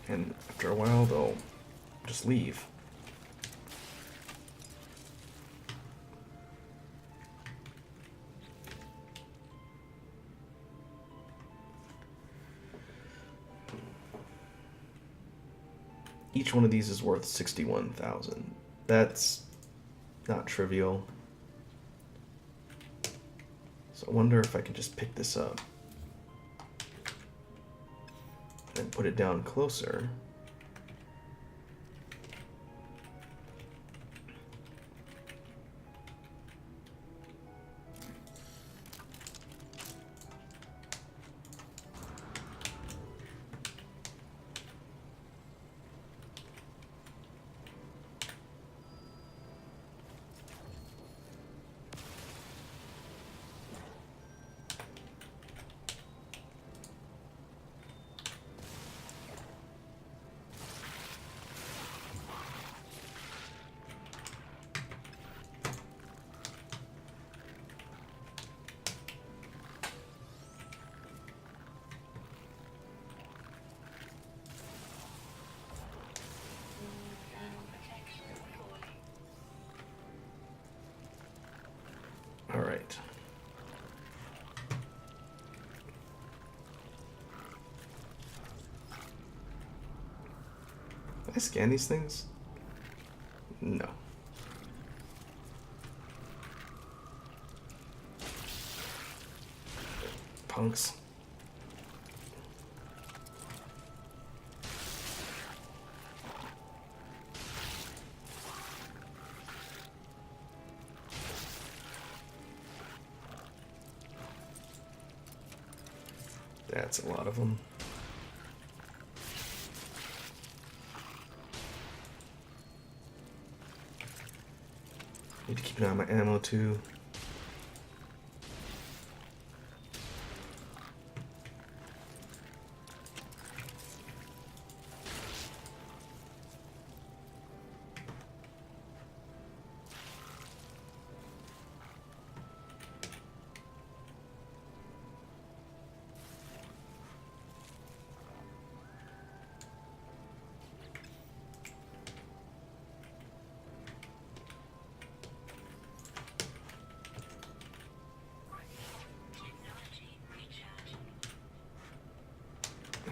And after a while, they'll just leave. Each one of these is worth 61,000. That's not trivial. So I wonder if I can just pick this up and put it down closer. All right. Can I scan these things? No. Punks. That's a lot of them. Need to keep an eye on my ammo too.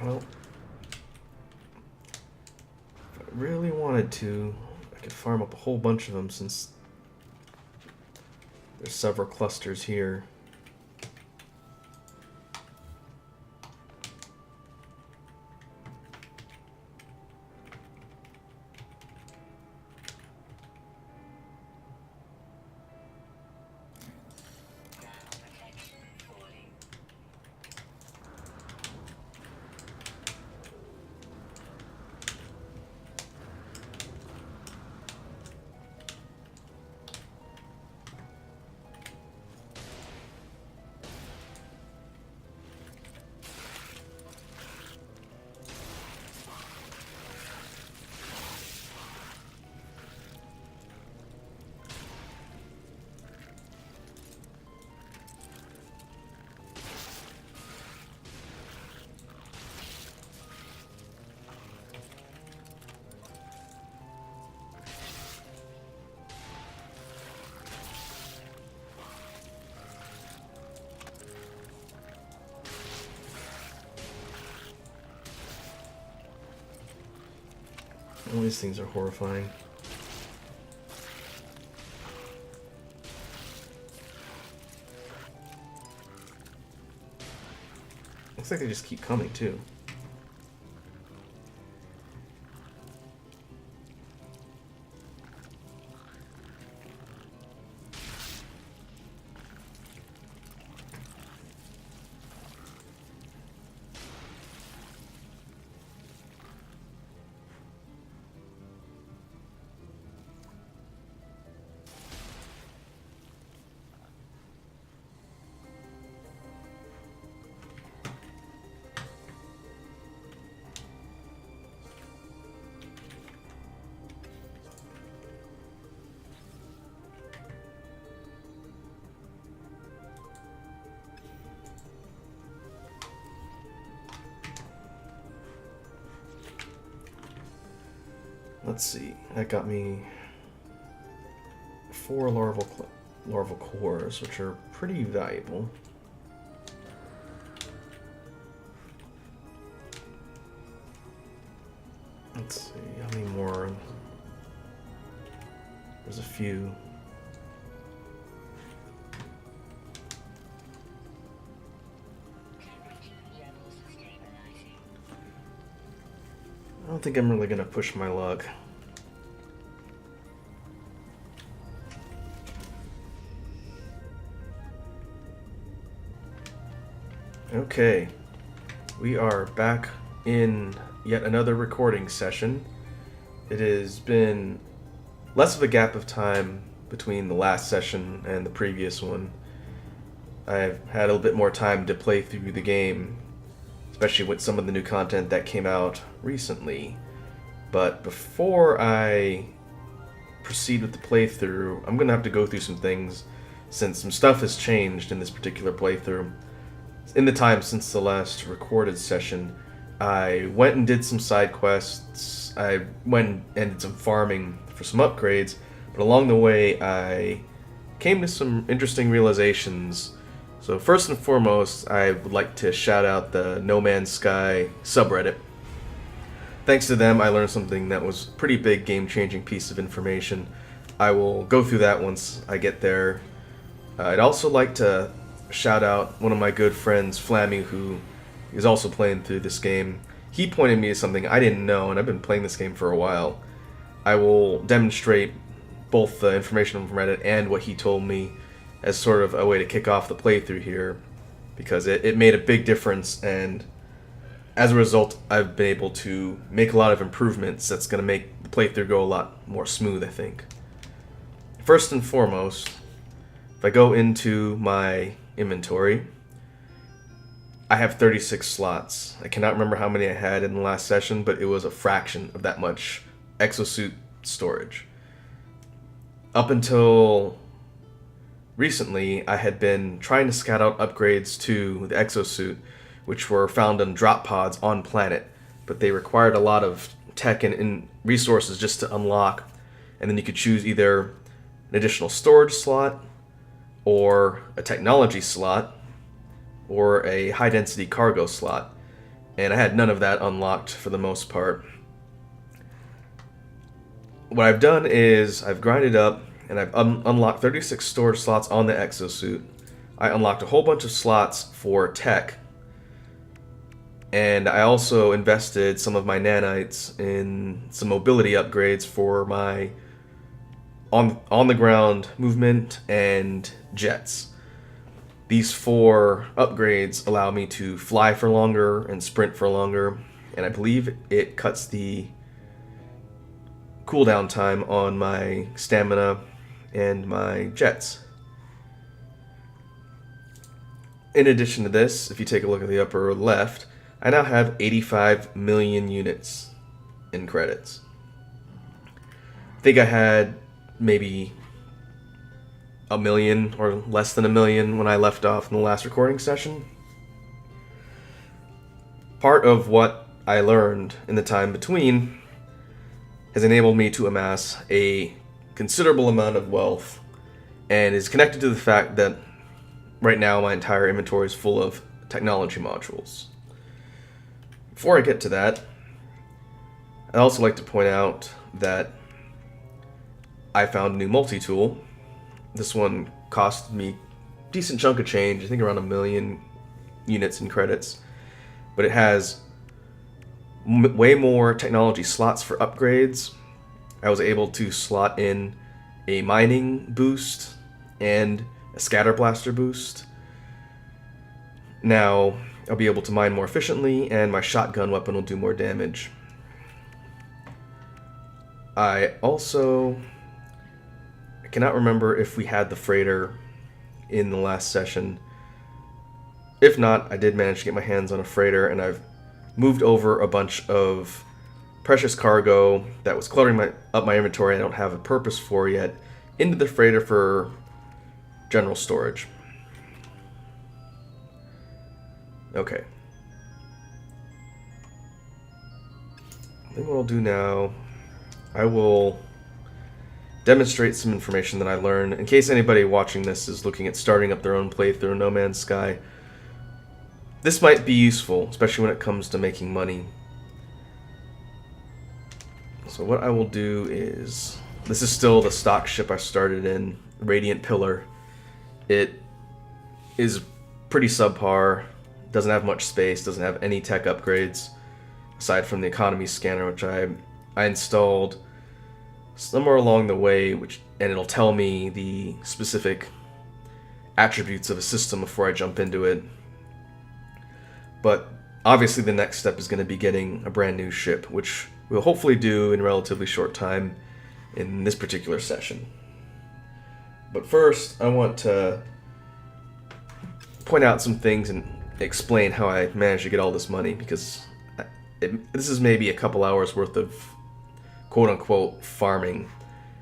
Well, if I really wanted to, I could farm up a whole bunch of them since there's several clusters here. All these things are horrifying. Looks like they just keep coming too. let's see. That got me 4 larval cores, which are pretty valuable. Let's see, how many more? There's a few. I don't think I'm really gonna push my luck. Okay, we are back in yet another recording session. It has been less of a gap of time between the last session and the previous one. I've had a little bit more time to play through the game, especially with some of the new content that came out recently. But before I proceed with the playthrough, I'm going to have to go through some things, since some stuff has changed in this particular playthrough. In the time since the last recorded session, I went and did some side quests, I went and did some farming for some upgrades, but along the way I came to some interesting realizations. So first and foremost, I would like to shout out the No Man's Sky subreddit. Thanks to them, I learned something that was a pretty big game-changing piece of information. I will go through that once I get there. I'd also like to shout out one of my good friends, Flammy, who is also playing through this game. He pointed me to something I didn't know, and I've been playing this game for a while. I will demonstrate both the information from Reddit and what he told me as sort of a way to kick off the playthrough here, because it made a big difference, and as a result, I've been able to make a lot of improvements that's going to make the playthrough go a lot more smooth, I think. First and foremost, if I go into my inventory, I have 36 slots. I cannot remember how many I had in the last session, but it was a fraction of that much exosuit storage. Up until recently, I had been trying to scout out upgrades to the exosuit, which were found in drop pods on planet, but they required a lot of tech and resources just to unlock, and then you could choose either an additional storage slot, or a technology slot, or a high-density cargo slot, and I had none of that unlocked for the most part. What I've done is I've grinded up, and I've unlocked 36 storage slots on the exosuit. I unlocked a whole bunch of slots for tech, and I also invested some of my nanites in some mobility upgrades for my on-the-ground movement and jets. These 4 upgrades allow me to fly for longer and sprint for longer, and I believe it cuts the cooldown time on my stamina and my jets. In addition to this, if you take a look at the upper left, I now have 85 million units in credits. I think I had maybe a million or less than a million when I left off in the last recording session. Part of what I learned in the time between has enabled me to amass a considerable amount of wealth, and is connected to the fact that right now my entire inventory is full of technology modules. Before I get to that, I'd also like to point out that I found a new multi-tool. This one cost me a decent chunk of change, I think around 1 million units in credits, but it has way more technology slots for upgrades. I was able to slot in a mining boost and a scatter blaster boost. Now I'll be able to mine more efficiently, and my shotgun weapon will do more damage. I cannot remember if we had the freighter in the last session. If not, I did manage to get my hands on a freighter, and I've moved over a bunch of precious cargo that was cluttering up my inventory I don't have a purpose for yet into the freighter for general storage. Okay. I think what I'll do now I will demonstrate some information that I learned in case anybody watching this is looking at starting up their own playthrough in No Man's Sky. This might be useful, especially when it comes to making money. So what I will do is, this is still the stock ship I started in, Radiant Pillar. It is pretty subpar, doesn't have much space, doesn't have any tech upgrades, aside from the economy scanner, which I installed somewhere along the way, and it'll tell me the specific attributes of a system before I jump into it. But obviously the next step is going to be getting a brand new ship, which we'll hopefully do in a relatively short time in this particular session. But first, I want to point out some things and explain how I managed to get all this money, because this is maybe a couple hours worth of quote-unquote farming,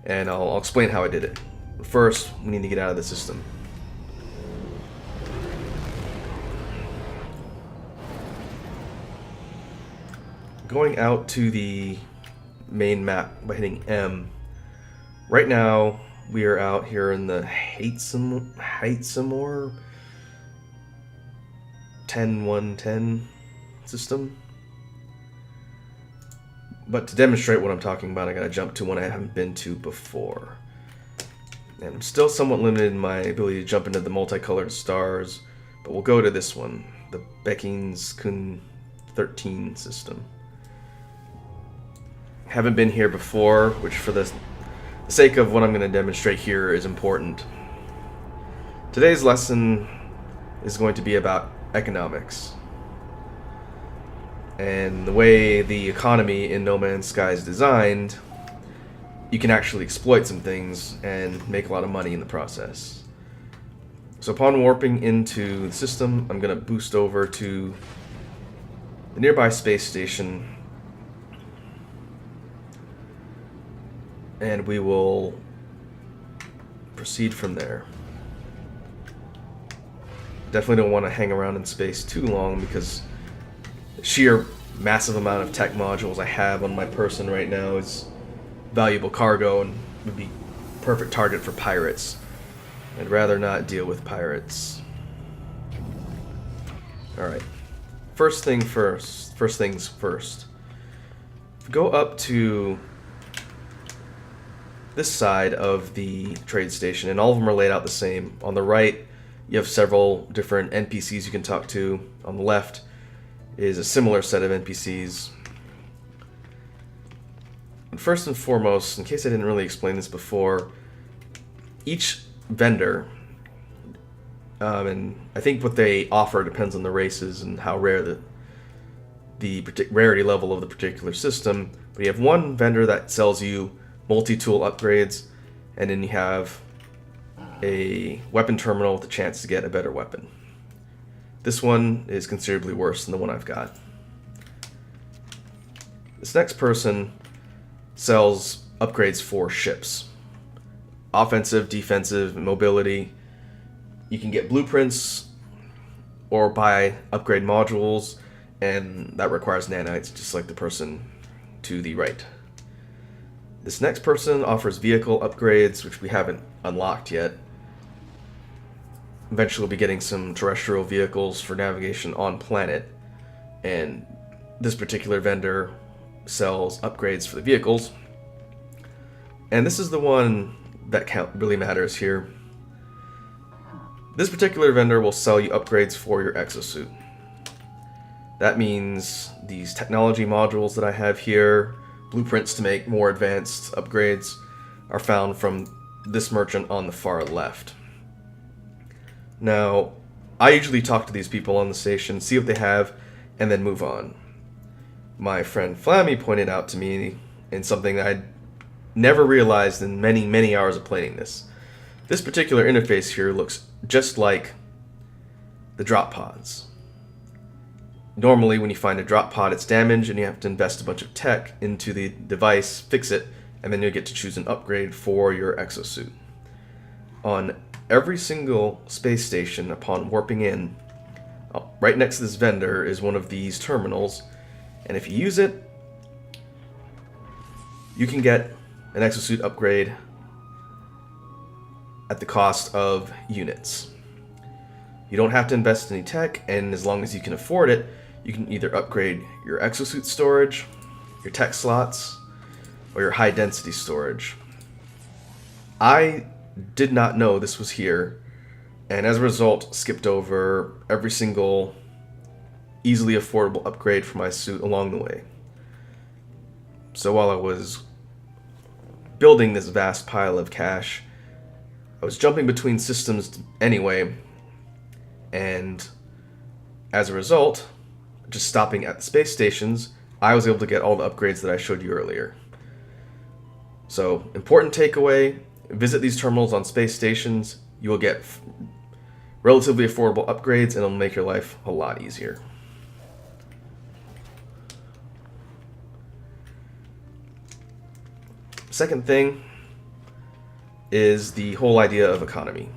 and I'll explain how I did it. First, we need to get out of the system. Going out to the main map by hitting M. Right now, we are out here in the Heightsamore 10.1.10 system. But to demonstrate what I'm talking about, I gotta jump to one I haven't been to before. And I'm still somewhat limited in my ability to jump into the multicolored stars, but we'll go to this one, the Beckingskun 13 system. Haven't been here before, which for the sake of what I'm going to demonstrate here is important. Today's lesson is going to be about economics and the way the economy in No Man's Sky is designed. You can actually exploit some things and make a lot of money in the process. So upon warping into the system, I'm going to boost over to the nearby space station, and we will proceed from there. Definitely don't want to hang around in space too long, because the sheer massive amount of tech modules I have on my person right now is valuable cargo and would be perfect target for pirates. I'd rather not deal with pirates. Alright. First things first. Go up to this side of the trade station, and all of them are laid out the same. On the right, you have several different NPCs you can talk to. On the left is a similar set of NPCs. And first and foremost, in case I didn't really explain this before, each vendor, and I think what they offer depends on the races and how rare the rarity level of the particular system, but you have one vendor that sells you multi-tool upgrades, and then you have a weapon terminal with a chance to get a better weapon. This one is considerably worse than the one I've got. This next person sells upgrades for ships. Offensive, defensive, mobility. You can get blueprints or buy upgrade modules, and that requires nanites, just like the person to the right. This next person offers vehicle upgrades, which we haven't unlocked yet. Eventually we'll be getting some terrestrial vehicles for navigation on planet, and this particular vendor sells upgrades for the vehicles. And this is the one that really matters here. This particular vendor will sell you upgrades for your exosuit. That means these technology modules that I have here, blueprints to make more advanced upgrades, are found from this merchant on the far left. Now, I usually talk to these people on the station, see what they have, and then move on. My friend Flammy pointed out to me, in something that I'd never realized in many, many hours of playing this. This particular interface here looks just like the drop pods. Normally, when you find a drop pod, it's damaged, and you have to invest a bunch of tech into the device, fix it, and then you get to choose an upgrade for your exosuit. On every single space station, upon warping in, right next to this vendor is one of these terminals, and if you use it, you can get an exosuit upgrade at the cost of units. You don't have to invest in any tech, and as long as you can afford it, you can either upgrade your exosuit storage, your tech slots, or your high density storage. I did not know this was here, and as a result, skipped over every single easily affordable upgrade for my suit along the way. So while I was building this vast pile of cash, I was jumping between systems anyway, and as a result, just stopping at the space stations, I was able to get all the upgrades that I showed you earlier. So, important takeaway, visit these terminals on space stations. You will get relatively affordable upgrades, and it'll make your life a lot easier. Second thing is the whole idea of economy.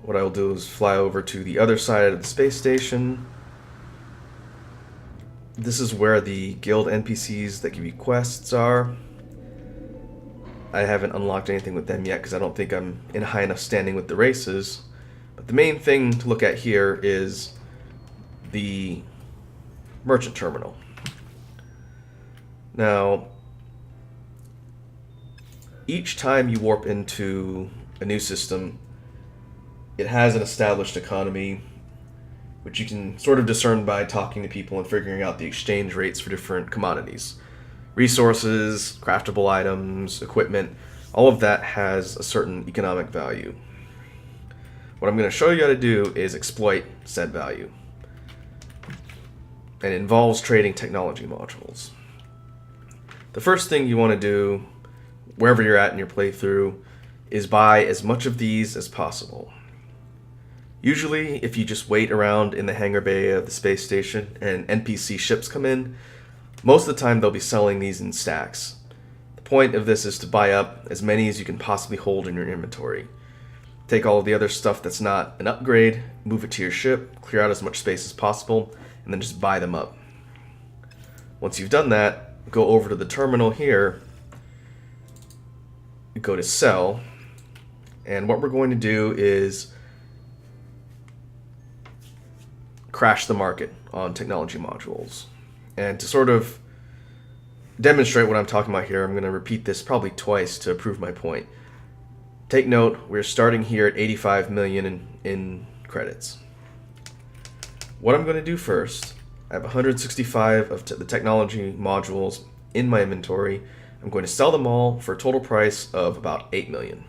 What I'll do is fly over to the other side of the space station. This is where the guild NPCs that give you quests are. I haven't unlocked anything with them yet because I don't think I'm in high enough standing with the races. But the main thing to look at here is the merchant terminal. Now, each time you warp into a new system, it has an established economy, which you can sort of discern by talking to people and figuring out the exchange rates for different commodities. Resources, craftable items, equipment, all of that has a certain economic value. What I'm going to show you how to do is exploit said value. And it involves trading technology modules. The first thing you want to do, wherever you're at in your playthrough, is buy as much of these as possible. Usually, if you just wait around in the hangar bay of the space station and NPC ships come in, most of the time they'll be selling these in stacks. The point of this is to buy up as many as you can possibly hold in your inventory. Take all of the other stuff that's not an upgrade, move it to your ship, clear out as much space as possible, and then just buy them up. Once you've done that, go over to the terminal here, go to sell, and what we're going to do is crash the market on technology modules. And to sort of demonstrate what I'm talking about here, I'm going to repeat this probably twice to prove my point. Take note, we're starting here at 85 million in credits. What I'm going to do first, I have 165 of the technology modules in my inventory. I'm going to sell them all for a total price of about 8 million.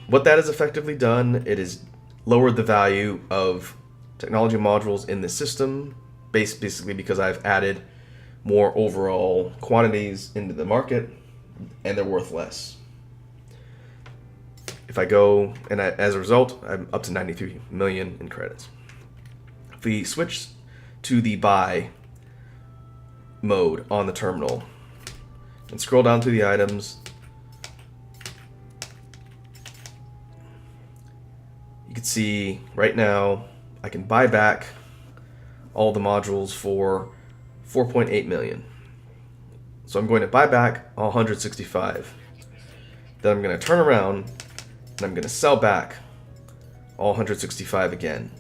What that has effectively done, it has lowered the value of technology modules in the system, basically because I've added more overall quantities into the market, and they're worth less. If I go, and as a result, I'm up to 93 million in credits. If we switch to the buy mode on the terminal and scroll down to the items, you can see right now I can buy back all the modules for 4.8 million. So I'm going to buy back all 165. Then I'm going to turn around and I'm going to sell back all 165 again.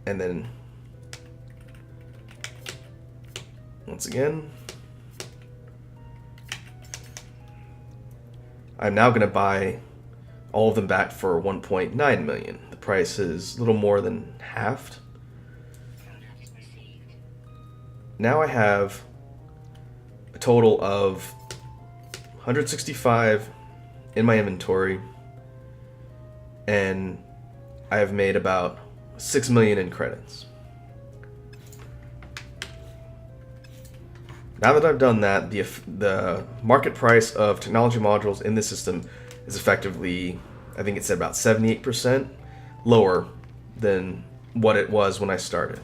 And then once again, I'm now going to buy all of them back for 1.9 million. The price is a little more than halved. Now I have a total of 165 in my inventory, and I have made about 6 million in credits. Now that I've done that, the market price of technology modules in this system is effectively, I think it said about 78% lower than what it was when I started.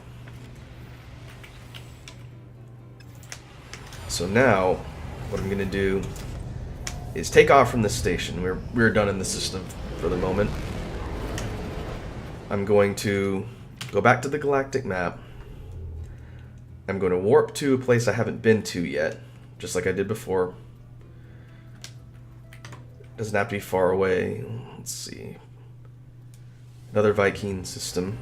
So now, what I'm going to do is take off from this station. We're done in the system for the moment. I'm going to go back to the galactic map. I'm going to warp to a place I haven't been to yet, just like I did before. Doesn't have to be far away. Let's see. Another Viking system.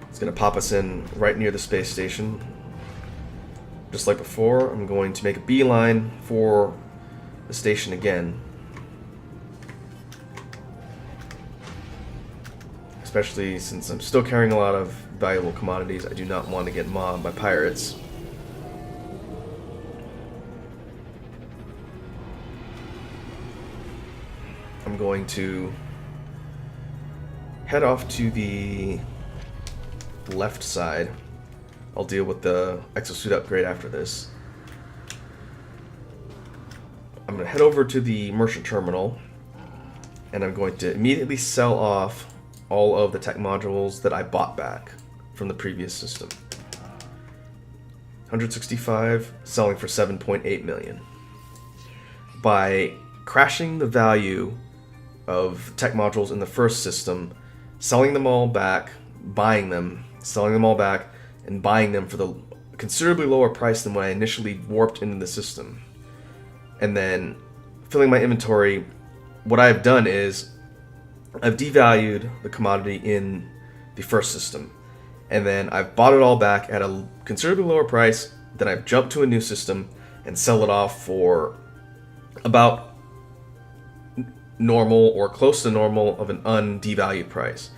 It's going to pop us in right near the space station. Just like before, I'm going to make a beeline for the station again. Especially since I'm still carrying a lot of valuable commodities, I do not want to get mobbed by pirates. I'm going to head off to the left side. I'll deal with the exosuit upgrade after this. I'm going to head over to the merchant terminal, and I'm going to immediately sell off all of the tech modules that I bought back from the previous system. 165, selling for 7.8 million. By crashing the value of tech modules in the first system, selling them all back, buying them, selling them all back, and buying them for the considerably lower price than when I initially warped into the system, and then filling my inventory, what I've done is I've devalued the commodity in the first system, and then I've bought it all back at a considerably lower price. Then I've jumped to a new system and sell it off for about normal or close to normal of an undevalued price.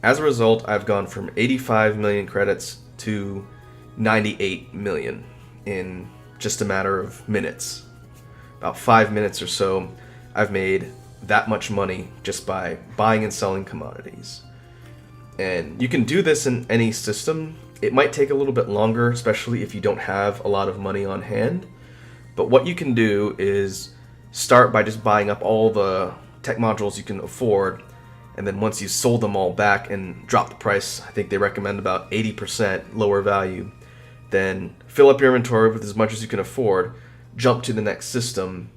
As a result, I've gone from 85 million credits to 98 million in just a matter of minutes. About 5 minutes or so, I've made that much money just by buying and selling commodities. And you can do this in any system. It might take a little bit longer, especially if you don't have a lot of money on hand. But what you can do is start by just buying up all the tech modules you can afford, and then once you've sold them all back and dropped the price, I think they recommend about 80% lower value, then fill up your inventory with as much as you can afford, jump to the next system,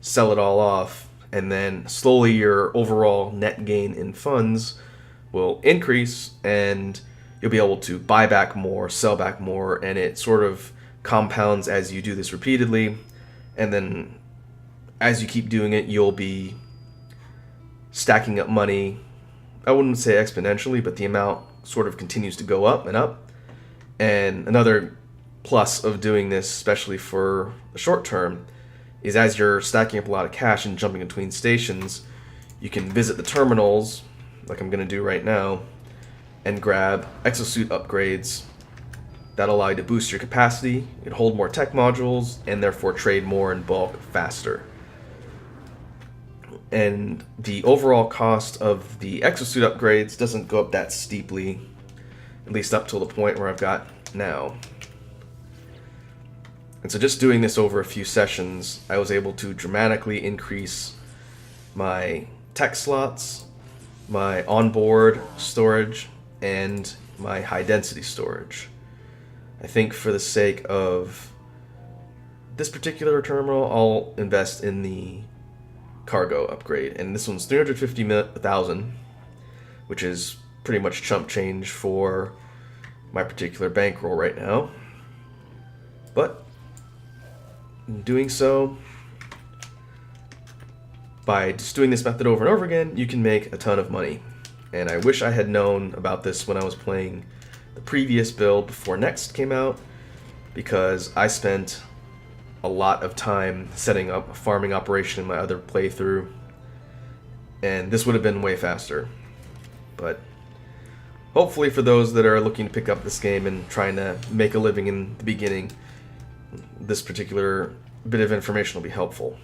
sell it all off, and then slowly your overall net gain in funds will increase, and you'll be able to buy back more, sell back more, and it sort of compounds as you do this repeatedly. And then as you keep doing it, you'll be stacking up money. I wouldn't say exponentially, but the amount sort of continues to go up and up. And another plus of doing this, especially for the short term, is as you're stacking up a lot of cash and jumping between stations, you can visit the terminals, like I'm going to do right now, and grab exosuit upgrades that allow you to boost your capacity, you can hold more tech modules, and therefore trade more in bulk faster. And the overall cost of the exosuit upgrades doesn't go up that steeply, at least up till the point where I've got now. And so just doing this over a few sessions, I was able to dramatically increase my tech slots, my onboard storage, and my high density storage. I think for the sake of this particular terminal, I'll invest in the cargo upgrade, and this one's 350,000, which is pretty much chump change for my particular bankroll right now. But in doing so, by just doing this method over and over again, you can make a ton of money. And I wish I had known about this when I was playing the previous build before Next came out, because I spent a lot of time setting up a farming operation in my other playthrough, and this would have been way faster. But hopefully for those that are looking to pick up this game and trying to make a living in the beginning, this particular bit of information will be helpful.